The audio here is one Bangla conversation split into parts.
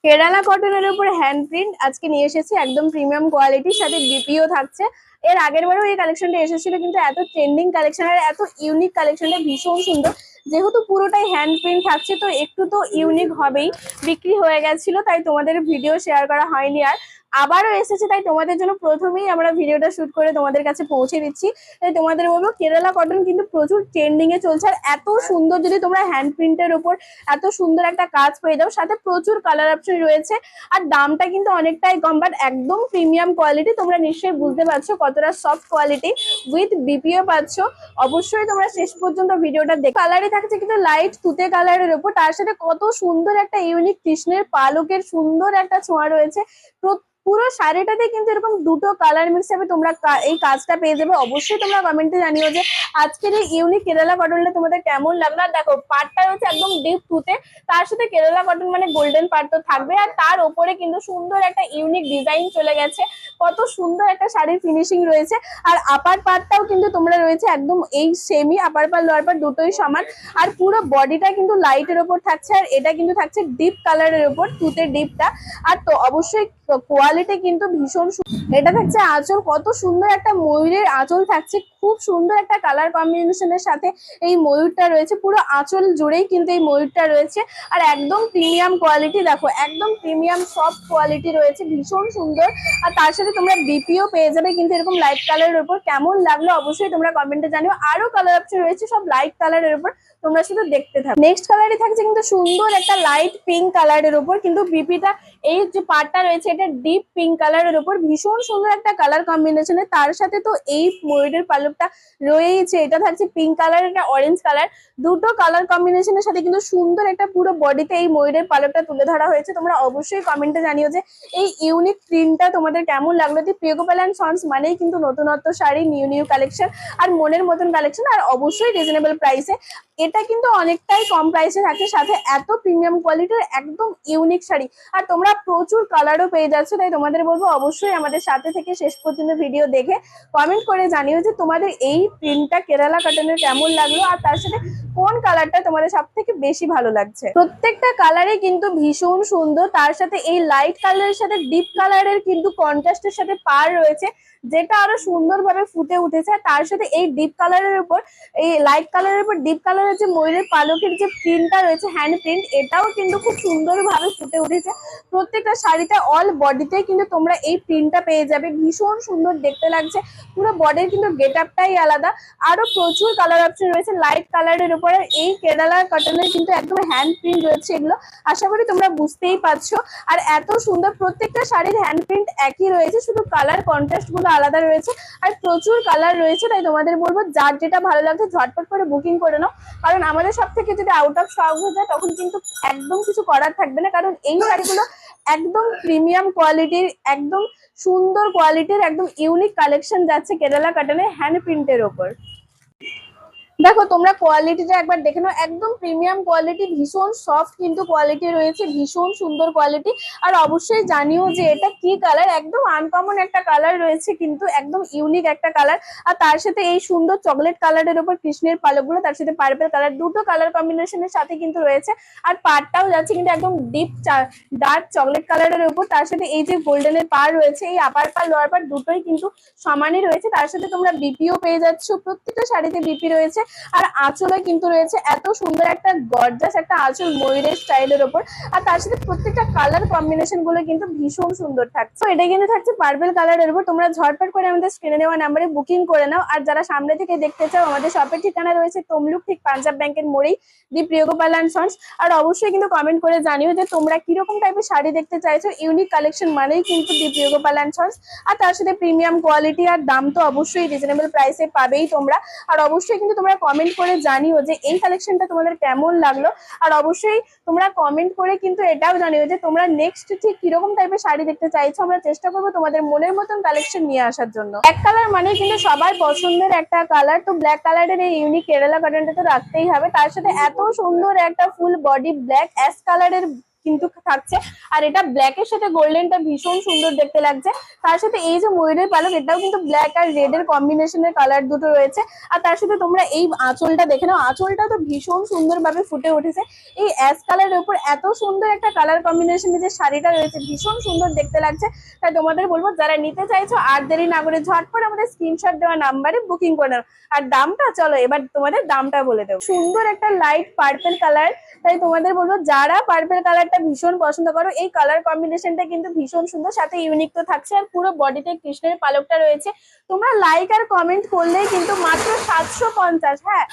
কেরালা কটনের উপর হ্যান্ড প্রিন্ট আজকে নিয়ে এসেছি, একদম প্রিমিয়াম কোয়ালিটির সাথে বিপিও থাকছে। এর আগের বারেও এই কালেকশনটা এসেছিল, কিন্তু এত ট্রেন্ডিং কালেকশন আর এত ইউনিক কালেকশনটা ভীষণ সুন্দর। যেহেতু পুরোটাই হ্যান্ড প্রিন্ট থাকছে তো একটু তো ইউনিক হবেই। বিক্রি হয়ে গেছিল তাই তোমাদের ভিডিও শেয়ার করা হয়নি, আর আবারও এসেছে তাই তোমাদের জন্য প্রথমেই আমরা ভিডিওটা শুট করে তোমাদের কাছে পৌঁছে দিচ্ছি। তাই তোমাদের বলবো কেরালা কটন কিন্তু প্রচুর ট্রেন্ডিং এ চলছে, আর এত সুন্দর যদি তোমরা হ্যান্ড প্রিন্টের উপর এত সুন্দর একটা কাজ পেয়ে যাও, সাথে প্রচুর কালার অপশন রয়েছে। আর দামটা কিন্তু অনেকটাই কম, বাট একদম প্রিমিয়াম কোয়ালিটি। তোমরা নিশ্চয়ই বুঝতে পারছো কতটা সফট কোয়ালিটি, উইথ বিপিও পাচ্ছ। অবশ্যই তোমরা শেষ পর্যন্ত ভিডিওটা দেখো। কালারই থাকছে কিন্তু লাইট তুতে কালারের উপর, তার সাথে কত সুন্দর একটা ইউনিক কৃষ্ণের পালকের সুন্দর একটা ছোঁয়া রয়েছে। পুরো শাড়িটাতে কিন্তু এরকম দুটো কালার মিক্স হবে, তোমরা এই কাজটা পেয়ে যাবে। অবশ্যই তোমরা কমেন্টে জানিও যে আজকের এই ইউনিক কেরালা কটনটা তোমাদের কেমন লাগলো। আর দেখো পাটটা হচ্ছে একদম ডিপ তুতে, তার সাথে কেরালা কটন মানে গোল্ডেন পাট তো থাকবে, আর তার উপরে কিন্তু সুন্দর একটা ইউনিক ডিজাইন চলে গেছে। কত সুন্দর একটা শাড়ির ফিনিশিং রয়েছে। আর আপার পার্টটাও কিন্তু তোমরা রয়েছে একদম এই সেমি, আপার পার লোয়ার পার দুটোই সমান। আর পুরো বডিটা কিন্তু লাইটের ওপর থাকছে, আর এটা কিন্তু থাকছে ডিপ কালারের ওপর, তুতের ডিপটা। আর তো অবশ্যই কোয়ালিটি কিন্তু ভীষণ। এটা থাকছে আঁচল, কত সুন্দর একটা ময়ূরের আঁচল থাকছে, খুব সুন্দর একটা কালার কম্বিনেশনের সাথে এই ময়ূরটা রয়েছে। পুরো আঁচল জুড়েই কিন্তু এই ময়ূরটা রয়েছে। আর একদম প্রিমিয়াম কোয়ালিটি, দেখো একদম প্রিমিয়াম সফট কোয়ালিটি রয়েছে, ভীষণ সুন্দর। আর তার সাথে তোমরা বিপিও পেয়ে যাবে কিন্তু এরকম লাইট কালারের উপর। কেমন লাগলো অবশ্যই তোমরা কমেন্টে জানিও। আরো কালার অপশন রয়েছে সব লাইট কালারের উপর, তোমরা শুধু দেখতে থাকো। নেক্সট কালারই থাকছে কিন্তু সুন্দর একটা লাইট পিঙ্ক কালারের উপর, কিন্তু বিপিটা এই যে পার্টটা রয়েছে এটা ডিপ পিঙ্ক কালারের উপর, ভীষণ সুন্দর একটা কালার কম্বিনেশনে। তার সাথে তো এই ময়ূরের পালকটা রয়েছে, এটা থাকছে পিঙ্ক কালার, এটা অরেঞ্জ কালার। দুটো কালার কম্বিনেশনের সাথে কিন্তু সুন্দর একটা পুরো বডিতে এই ময়ূরের পালকটা তুলে ধরা হয়েছে। তোমরা অবশ্যই কমেন্টে জানিও যে এই ইউনিক প্রিন্টটা তোমাদের কেমন লাগলো। প্রিয় গোপাল এন্ড সন্স মানেই কিন্তু নতুনত্ব শাড়ি, নিউ নিউ কালেকশন আর মনের মতন কালেকশন, আর অবশ্যই রিজনেবল প্রাইসে। এটা কিন্তু অনেকটাই কম প্রাইসে থাকে, সাথে এত প্রিমিয়াম কোয়ালিটির একদম ইউনিক শাড়ি। আর তোমরা প্রচুর কালারও পেয়ে যাচ্ছ, তাই তোমাদের বলবো অবশ্যই আমাদের সাথে থেকে শেষ পর্যন্ত ভিডিও দেখে কমেন্ট করে জানিও যে তোমাদের এই প্রিন্টটা কেরালা কটনের কেমন লাগলো, আর তার সাথে কোন কালারটা তোমাদের সব থেকে বেশি ভালো লাগছে। প্রত্যেকটা কালারে কিন্তু ভীষণ সুন্দর, তার সাথে এই লাইট কালারের সাথে ডিপ কালারের কিন্তু কন্ট্রাস্টের সাথে পার রয়েছে, যেটা আরো সুন্দরভাবে ফুটে উঠেছে। তার সাথে এই ডিপ কালারের উপর, এই লাইট কালারের উপর ডিপ কালারের যে ময়ূরের পালকের যে প্রিন্টটা রয়েছে হ্যান্ড প্রিন্ট, এটাও কিন্তু খুব সুন্দরভাবে ফুটে উঠেছে। প্রত্যেকটা শাড়িতে অল বডিতে কিন্তু তোমরা এই প্রিন্টটা পেয়ে যাবে, ভীষণ সুন্দর দেখতে লাগছে। পুরো বডির কিন্তু গেট আপটাই আলাদা। আরো প্রচুর কালার অপশন রয়েছে লাইট কালারের উপরে। এই কেরালা কটনের কিন্তু একদম হ্যান্ড প্রিন্ট রয়েছে এগুলো, আশা করি তোমরা বুঝতেই পারছো। আর এত সুন্দর, প্রত্যেকটা শাড়ির হ্যান্ড প্রিন্ট একই রয়েছে, শুধু কালার কন্ট্রাস্ট গুলো আলাদা রয়েছে। আর প্রচুর কালার রয়েছে, তাই তোমাদের বলবো যার যেটা ভালো লাগছে ঝটপট করে বুকিং করে নাও। কারণ আমাদের সব থেকে যদি আউট অফ স্টক হয়ে যায় তখন কিন্তু একদম কিছু করার থাকবে না, কারণ এই শাড়িগুলো একদম প্রিমিয়াম কোয়ালিটির, একদম সুন্দর কোয়ালিটির, একদম ইউনিক কালেকশন যাচ্ছে কেরালা কটনের হ্যান্ড প্রিন্টের ওপর। দেখো তোমরা কোয়ালিটিটা একবার দেখে নাও, একদম প্রিমিয়াম কোয়ালিটি, ভীষণ সফট কিন্তু কোয়ালিটি রয়েছে, ভীষণ সুন্দর কোয়ালিটি। আর অবশ্যই জানিও যে এটা কি কালার, একদম আনকমন একটা কালার রয়েছে, কিন্তু একদম ইউনিক একটা কালার। আর তার সাথে এই সুন্দর চকলেট কালারের উপর কৃষ্ণের পালকগুলো, তার সাথে পার্পল কালার, দুটো কালার কম্বিনেশনের সাথে কিন্তু রয়েছে। আর পাড়টাও যাচ্ছে কিন্তু একদম ডিপ ডার্ক চকলেট কালারের উপর, তার সাথে এই যে গোল্ডেনের পাড় রয়েছে, এই আপার পার লোয়ার পার দুটোই কিন্তু সমানই রয়েছে। তার সাথে তোমরা বিপিও পেয়ে যাচ্ছ, প্রত্যেকটা শাড়িতে বিপি রয়েছে। আর আঁচলে কিন্তু রয়েছে এত সুন্দর একটা গর্জাস একটা আঁচল ময়ূরের স্টাইলের ওপর। আর তার সাথে প্রত্যেকটা কালার কম্বিনেশন গুলো কিন্তু ভীষণ সুন্দর থাকছে। এটা কিন্তু থাকছে পার্পল কালারের উপর। তোমরা ঝটপট করে আমাদের স্ক্রিনে দেওয়া নাম্বারে বুকিং করে নাও। আর যারা সামনে থেকে দেখতে চাও, আমাদের শপের ঠিকানা রয়েছে তমলুক, ঠিক পাঞ্জাব ব্যাংকের মোড়েই, দি প্রিয় গোপাল এন্ড সন্স। আর অবশ্যই কিন্তু কমেন্ট করে জানিও যে তোমরা কিরকম টাইপের শাড়ি দেখতে চাইছো। ইউনিক কালেকশন মানেই কিন্তু দি প্রিয় গোপাল এন্ড সন্স। আর তার সাথে প্রিমিয়াম কোয়ালিটি, আর দাম তো অবশ্যই রিজনেবল প্রাইসে পাবেই তোমরা। আর অবশ্যই কিন্তু তোমরা কমেন্ট করে জানিও যে এই কালেকশনটা তোমাদের কেমন লাগলো। আর অবশ্যই তোমরা কমেন্ট করে কিন্তু এটাও জানিও যে তোমরা নেক্সট ঠিক কিরকম টাইপের শাড়ি দেখতে চাইছো। আমরা চেষ্টা করবো তোমাদের মনের মতন কালেকশন নিয়ে আসার জন্য। ব্ল্যাক কালার মানে কিন্তু সবার পছন্দের একটা কালার, তো ব্ল্যাক কালারের এই ইউনিক কেরালা কটনটা তো রাখতেই হবে। তার সাথে এত সুন্দর একটা ফুল বডি ব্ল্যাক অ্যাশ কালারের কিন্তু থাকছে। আর এটা ব্ল্যাকের সাথে গোল্ডেনটা ভীষণ সুন্দর দেখতে লাগছে। তার সাথে এই যে ময়ূরের পালক, এটাও কিন্তু ব্ল্যাক আর রেড এর কম্বিনেশনের কালার দুটো রয়েছে। আর তার সাথে তোমরা এই আঁচলটা দেখে নাও, আঁচলটা তো ভীষণ সুন্দর ভাবে ফুটে উঠেছে। এই অ্যাশ কালারের উপর এত সুন্দর একটা কালার কম্বিনেশনে যে শাড়িটা রয়েছে ভীষণ সুন্দর দেখতে লাগছে। তাই তোমাদের বলবো যারা নিতে চাইছো আর দেরি না করে ঝটপট আমাদের স্ক্রিনশট দেওয়া নাম্বারে বুকিং করে নাও। আর দামটা, চলো এবার তোমাদের দামটা বলে দেবো। সুন্দর একটা লাইট পার্পল কালার, তাই তোমাদের বলবো যারা পার্পল কালারটা ভীষণ পছন্দ করো, এই কালার কম্বিনেশনটা কিন্তু ভীষণ সুন্দর, সাথে ইউনিক তো থাকছে। আর পুরো বডিতে কৃষ্ণের পালকটা রয়েছে। তোমরা লাইক আর কমেন্ট করলেই কিন্তু মাত্র 750, হ্যাঁ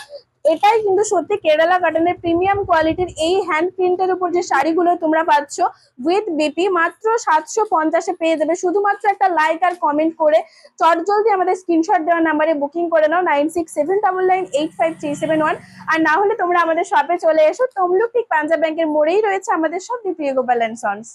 এটাই কিন্তু সত্যি কেরালা কটনের প্রিমিয়াম কোয়ালিটির এই হ্যান্ড প্রিন্টের উপর যে শাড়িগুলো তোমরা পাচ্ছ উইথ বিপি মাত্র 750-এ পেয়ে যাবে। শুধুমাত্র একটা লাইক আর কমেন্ট করে চটজলদি আমাদের স্ক্রিনশট দেওয়া নাম্বারে বুকিং করে নাও 9679985371। আর না হলে তোমরা আমাদের শপে চলে এসো, তমলুক ঠিক পাঞ্জাব ব্যাংকের মোড়েই রয়েছে আমাদের সব প্রিয় গোপাল এন্ড সন্স।